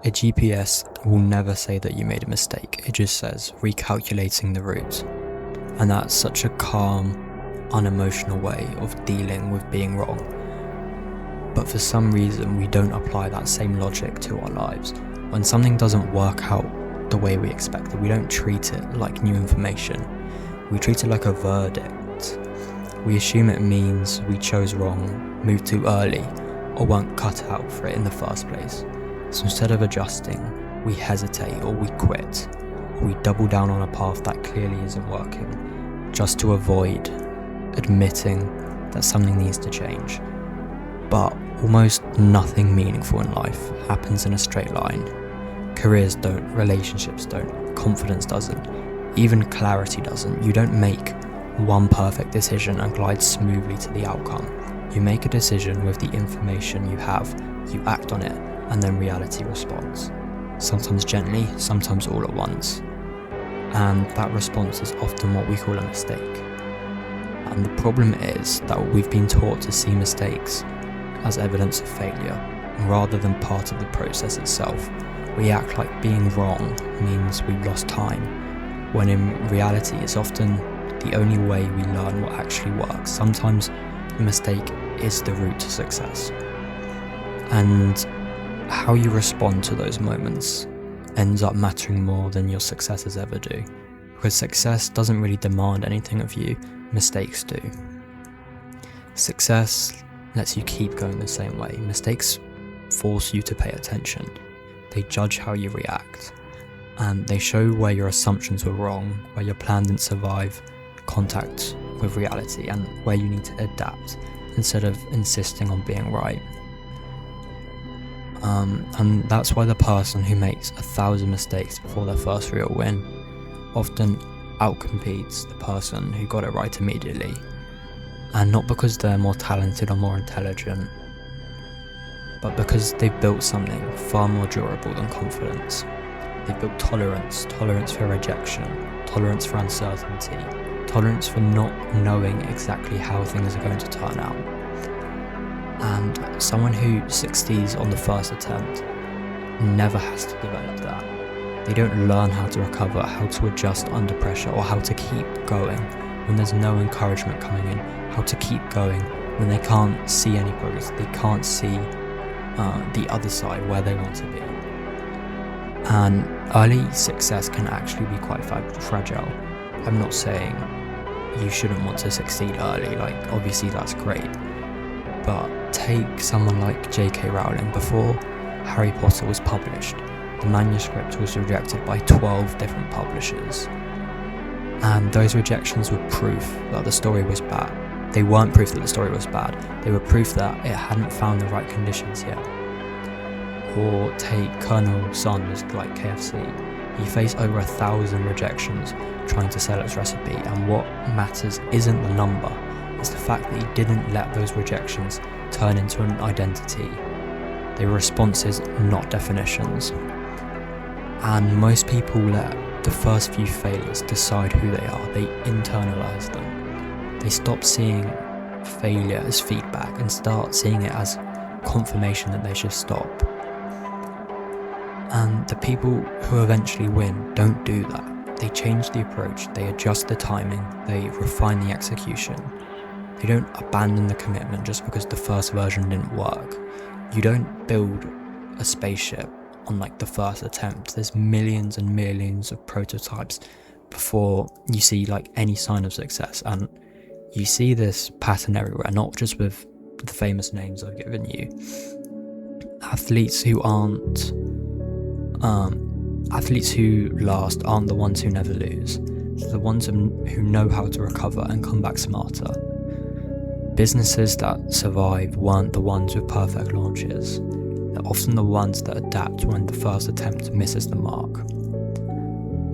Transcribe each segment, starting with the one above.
A GPS will never say that you made a mistake, it just says recalculating the route. And that's such a calm, unemotional way of dealing with being wrong. But for some reason we don't apply that same logic to our lives. When something doesn't work out the way we expected, we don't treat it like new information. We treat it like a verdict. We assume it means we chose wrong, moved too early, or weren't cut out for it in the first place. So instead of adjusting, we hesitate or we quit, or we double down on a path that clearly isn't working, just to avoid admitting that something needs to change. But almost nothing meaningful in life happens in a straight line. Careers don't, relationships don't, confidence doesn't, even clarity doesn't. You don't make one perfect decision and glide smoothly to the outcome. You make a decision with the information you have, you act on it, and then reality responds. Sometimes gently, sometimes all at once. And that response is often what we call a mistake. And the problem is that we've been taught to see mistakes as evidence of failure, rather than part of the process itself. We act like being wrong means we've lost time, when in reality it's often the only way we learn what actually works. Sometimes the mistake is the route to success. And how you respond to those moments ends up mattering more than your successes ever do. Because success doesn't really demand anything of you, mistakes do. Success lets you keep going the same way. Mistakes force you to pay attention. They judge how you react. And they show where your assumptions were wrong, where your plan didn't survive contact with reality, and where you need to adapt instead of insisting on being right. And that's why the person who makes 1,000 mistakes before their first real win often outcompetes the person who got it right immediately. And not because they're more talented or more intelligent, but because they've built something far more durable than confidence. They've built tolerance for rejection, tolerance for uncertainty, tolerance for not knowing exactly how things are going to turn out. And someone who succeeds on the first attempt never has to develop that. They don't learn how to recover, how to adjust under pressure, or how to keep going when there's no encouragement coming in, how to keep going when they can't see any progress, they can't see the other side where they want to be. And early success can actually be quite fragile. I'm not saying you shouldn't want to succeed early, like obviously that's great. But take someone like J.K. Rowling. Before Harry Potter was published, the manuscript was rejected by 12 different publishers. And those rejections were proof that the story was bad. They weren't proof that the story was bad, they were proof that it hadn't found the right conditions yet. Or take Colonel Sanders, like KFC. He faced over 1,000 rejections trying to sell its recipe, and what matters isn't the number, it's the fact that he didn't let those rejections turn into an identity. They were responses, not definitions. And most people let the first few failures decide who they are. They internalize them. They stop seeing failure as feedback and start seeing it as confirmation that they should stop. And the people who eventually win don't do that. They change the approach, they adjust the timing, they refine the execution. They don't abandon the commitment just because the first version didn't work. You don't build a spaceship on like the first attempt. There's millions and millions of prototypes before you see like any sign of success. And you see this pattern everywhere, not just with the famous names I've given you. Athletes who last aren't the ones who never lose. They're the ones who know how to recover and come back smarter. Businesses that survive weren't the ones with perfect launches. They're often the ones that adapt when the first attempt misses the mark.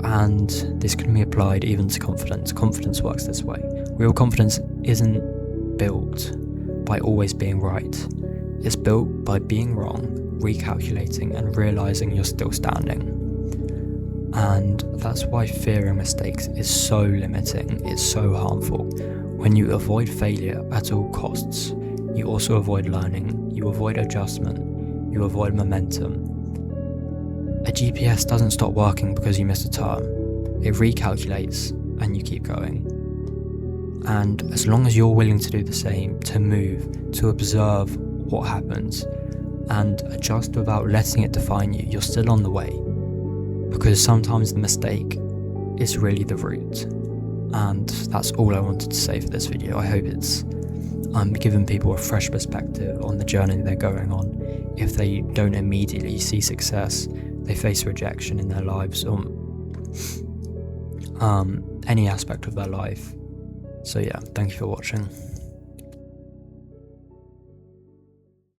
And this can be applied even to confidence. Confidence works this way. Real confidence isn't built by always being right. It's built by being wrong, recalculating, and realizing you're still standing. And that's why fearing mistakes is so limiting, it's so harmful. When you avoid failure at all costs, you also avoid learning, you avoid adjustment, you avoid momentum. A GPS doesn't stop working because you miss a turn. It recalculates and you keep going. And as long as you're willing to do the same, to move, to observe what happens, and adjust without letting it define you, you're still on the way. Because sometimes the mistake is really the route. And that's all I wanted to say for this video. I hope it's given people a fresh perspective on the journey they're going on. If they don't immediately see success, they face rejection in their lives or any aspect of their life. So yeah, thank you for watching.